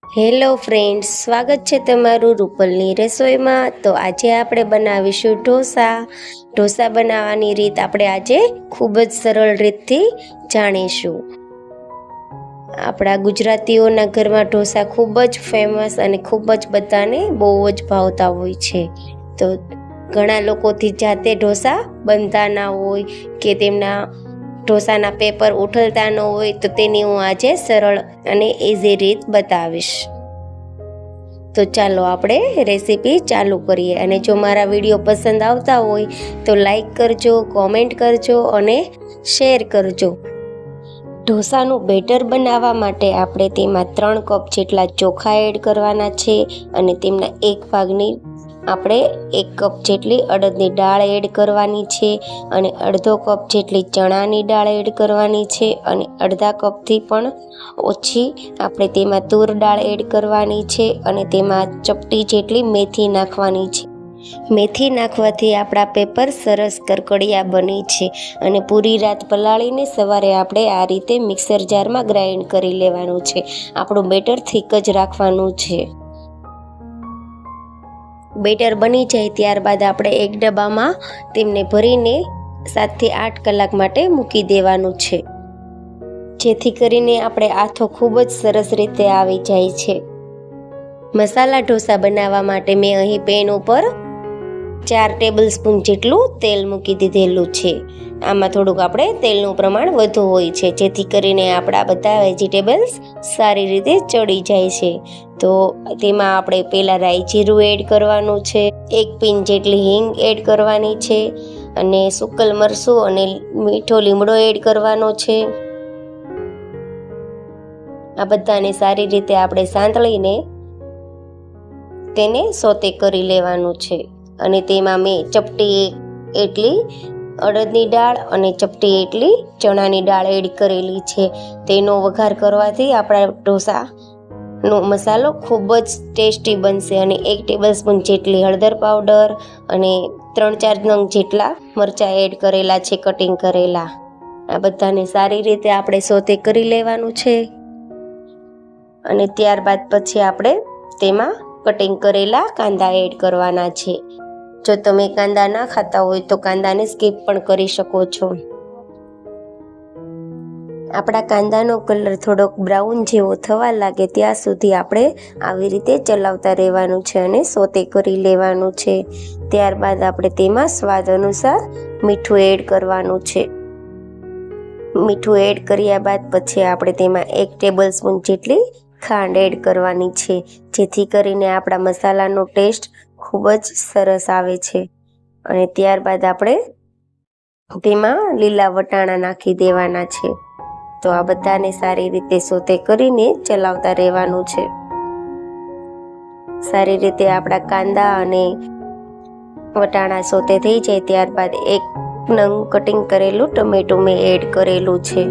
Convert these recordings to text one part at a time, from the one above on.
Hello friends, સ્વાગત છે તમારું રૂપલની રસોઈમાં। તો આજે આપણે બનાવીશું ઢોસા। ઢોસા બનાવવાની રીત આપણે આજે ખૂબ જ સરળ રીતથી જાણીશું। આપણા ગુજરાતીઓના ઘરમાં ઢોસા ખૂબ જ ફેમસ અને ખૂબ જ બધાને બહુ જ ભાવતા હોય છે। તો ઘણા લોકોથી જાતે ઢોસા બનતા ના હોય કે તેમના ઢોસાના પેપર ઉઠલતા ન હોય, તો તેની હું આજે સરળ અને ઇઝી રીત બતાવીશ। તો ચાલો આપણે રેસીપી ચાલુ કરીએ। અને જો મારા વિડીયો પસંદ આવતા હોય તો લાઈક કરજો, કોમેન્ટ કરજો અને શેર કરજો। ઢોસાનું બેટર બનાવવા માટે આપણે તેમાં 3 કપ જેટલા ચોખા એડ કરવાના છે અને તેમના 1 ભાગની આપણે 1 કપ જેટલી અડદની દાળ એડ કરવાની છે અને અડધો કપ જેટલી ચણાની દાળ એડ કરવાની છે અને અડધા કપથી પણ ઓછી આપણે તેમાં તુર દાળ એડ કરવાની છે અને તેમાં ચપટી જેટલી મેથી નાખવાની છે। મેથી નાખવાથી આપણા પેપર સરસ કરકડિયા બને છે અને પૂરી રાત પલાળીને સવારે આપણે આ રીતે મિક્સર જારમાં ગ્રાઇન્ડ કરી લેવાનું છે। આપણું બેટર થીક જ રાખવાનું છે। બેટર બની જાય ત્યારબાદ આપણે એક ડબ્બામાં તેમને ભરીને 7 થી 8 કલાક માટે મૂકી દેવાનું છે, જેથી કરીને આપણે આથો ખૂબ જ સરસ રીતે આવી જાય છે। મસાલા ઢોસા બનાવવા માટે મેં અહીં પેન ઉપર 4 ટેબલ સ્પૂન જેટલું તેલ મૂકી દીધેલું છે। આમાં થોડુંક આપણે તેલનું પ્રમાણ વધુ હોય છે, જેથી કરીને આપણા બધા વેજીટેબલ્સ સારી રીતે ચડી જાય છે। તો તેમાં આપણે પહેલાં રાઈ જીરું એડ કરવાનું છે, 1 પિંચ જેટલી હિંગ એડ કરવાની છે અને સૂકલ મરચું અને મીઠો લીમડો એડ કરવાનો છે। આ બધાને સારી રીતે આપણે સાંતળીને તેને સોતે કરી લેવાનું છે અને તેમાં મેં ચપટી એટલી અડદની દાળ અને ચપટી એટલી ચણાની દાળ એડ કરેલી છે। તેનો વઘાર કરવાથી આપણા ઢોસાનો મસાલો ખૂબ જ ટેસ્ટી બનશે અને 1 ટેબલ સ્પૂન જેટલી હળદર પાવડર અને 3-4 નંગ જેટલા મરચાં એડ કરેલા છે, કટિંગ કરેલા। આ બધાને સારી રીતે આપણે સોતે કરી લેવાનું છે અને ત્યારબાદ પછી આપણે તેમાં કટિંગ કરેલા કાંદા એડ કરવાના છે। જો તમે કાંદા ના ખાતા હોય તો કાંદાને સ્કીપ પણ કરી શકો છો। આપણા કાંદાનો કલર થોડોક બ્રાઉન જેવો થવા લાગે ત્યાં સુધી આપણે આવી રીતે ચલાવતા રહેવાનું છે અને સોતે કરી લેવાનું છે। ત્યારબાદ આપણે તેમાં સ્વાદ અનુસાર મીઠું એડ કરવાનું છે। મીઠું એડ કર્યા બાદ પછી આપણે તેમાં 1 ટેબલ સ્પૂન જેટલી ખાંડ એડ કરવાની છે, જેથી કરીને આપણા મસાલાનો ટેસ્ટ ખૂબ જ સરસ આવે છે। અને ત્યારબાદ આપણે તેમાં લીલા વટાણા નાખી દેવાના છે। તો આ બધાને સારી રીતે સોતે કરીને ચલાવતા રહેવાનું છે। સારી રીતે આપણા કાંદા અને વટાણા સોતે થઈ જાય ત્યારબાદ 1 નંગ કટિંગ કરેલું ટમેટું મેં એડ કરેલું છે।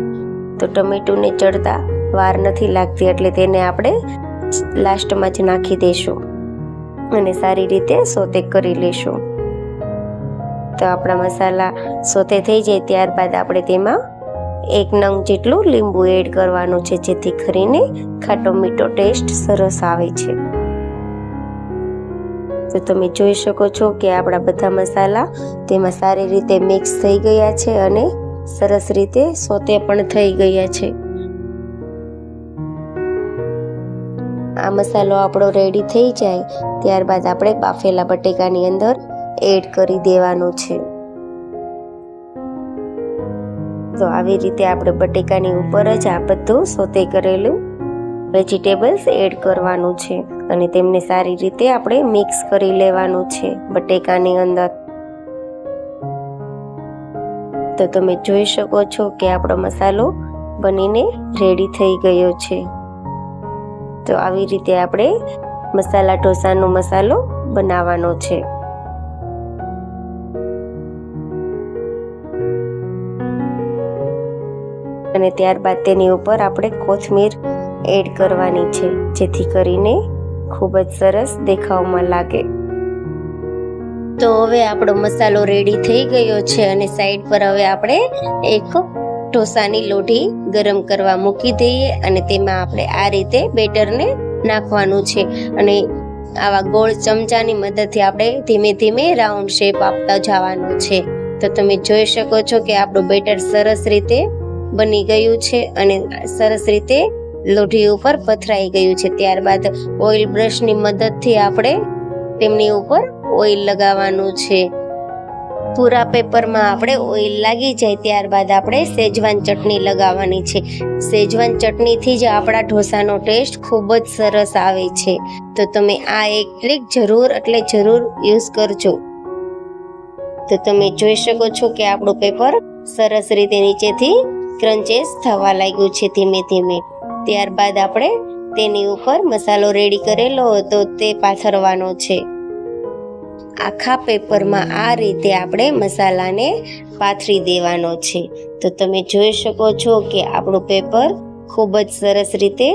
તો ટમેટુંને ચડતા વાર નથી લાગતી એટલે તેને આપણે લાસ્ટમાં જ નાખી દઈશું અને સારી રીતે સોતે કરી લેશું। તો આપણા મસાલા સોતે થઈ જાય ત્યારબાદ આપણે તેમાં 1 નંગ જેટલું લીંબુ એડ કરવાનું છે, જેથી કરીને ખાટો મીઠો ટેસ્ટ સરસ આવે છે। તો તમે જોઈ શકો છો કે આપણા બધા મસાલા તેમાં સારી રીતે મિક્સ થઈ ગયા છે અને સરસ રીતે સોતે પણ થઈ ગયા છે। આ મસાલો આપણો રેડી થઈ જાય ત્યારબાદ આપણે બાફેલા બટેકાની અંદર એડ કરી દેવાનું છે। તો આવી રીતે આપણે બટેકાની ઉપર જ આ બધું સોતે કરેલું વેજીટેબલ્સ એડ કરવાનું છે અને તેમને સારી રીતે આપણે મિક્સ કરી લેવાનું છે બટેકાની અંદર। તો તમે જોઈ શકો છો કે આપણો મસાલો બનીને રેડી થઈ ગયો છે। તો આવી રીતે આપણે મસાલા ઢોસાનો મસાલો બનાવવાનો છે। અને ત્યારબાદ તેની ઉપર આપણે કોથમીર એડ કરવાની છે, જેથી કરીને ખૂબ જ સરસ દેખાવમાં લાગે। તો હવે આપણો મસાલો રેડી થઈ ગયો છે અને સાઈડ પર હવે આપણે એક ઢોસાની લોઢી ગરમ કરવા મૂકી દઈએ અને તેમાં આપણે આ રીતે બેટરને નાખવાનું છે અને આવા ગોળ ચમચાની મદદથી આપણે ધીમે ધીમે રાઉન્ડ શેપ આપતા જવાનો છે. તો તમે જોઈ શકો છો કે આપણું બેટર સરસ રીતે બની ગયું છે અને સરસ રીતે લોઢી ઉપર પથરાઈ ગયું છે. ત્યારબાદ ઓઇલ બ્રશની મદદથી આપણે તેમની ઉપર ઓઇલ લગાવવાનું છે. પૂરા પેપરમાં આપણે ઓઇલ લાગી જાય ત્યારબાદ આપણે શેજવાન ચટણી લગાવવાની છે. શેજવાન ચટણીથી જ આપણા ઢોસાનો ટેસ્ટ ખૂબ જ સરસ આવે છે. તો તમે આ એક ટ્રીક જરૂર યુઝ કરજો. તો તમે જોઈ શકો છો કે આપણું પેપર સરસ રીતે નીચેથી ક્રન્ચેસ થવા લાગ્યું છે ધીમે ધીમે. ત્યારબાદ આપણે તેની ઉપર મસાલો રેડી કરેલો હતો તે પાથરવાનો છે. આખા પેપરમાં આ રીતે આપણે મસાલાને પાથરી દેવાનો છે. તો તમે જોઈ શકો છો કે આપણું પેપર ખૂબ જ સરસ રીતે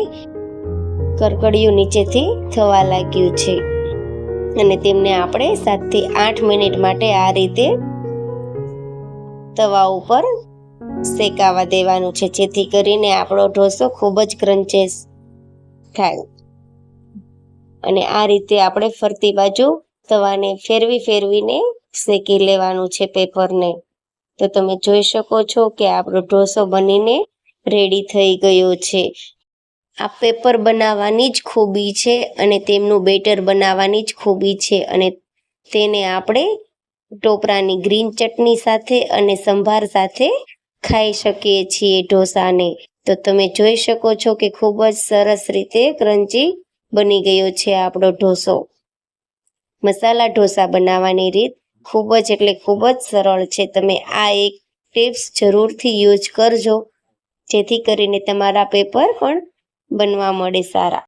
કરકડિયું નીચેથી થવા લાગ્યું છે અને તેમને આપણે 7 થી 8 મિનિટ માટે આ રીતે તવા ઉપર શેકાવા દેવાનું છે, જેથી કરીને આપણો ઢોસો ખૂબ જ ક્રન્ચેસ થાય. અને આ રીતે આપણે ફરતી બાજુ તવાને ફેરવીને શેકી લેવાનું છે પેપરને. તો તમે જોઈ શકો છો કે આપણો ઢોસો બનીને રેડી થઈ ગયો છે. આ પેપર બનાવવાની જ ખૂબી છે અને તેમનું બેટર બનાવવાની જ ખૂબી છે અને તેને આપણે ટોપરાની ગ્રીન ચટણી સાથે અને સંભાર સાથે ખાઈ શકીએ છીએ ઢોસાને. તો તમે જોઈ શકો છો કે ખૂબ જ સરસ રીતે ક્રન્ચી બની ગયો છે આપણો ઢોસો. મસાલા ઢોસા બનાવવાની રીત ખૂબ જ સરળ છે. તમે આ એક ટિપ્સ જરૂરથી યુઝ કરજો, જેથી કરીને તમારા પેપર પણ બનવા મળે સારા.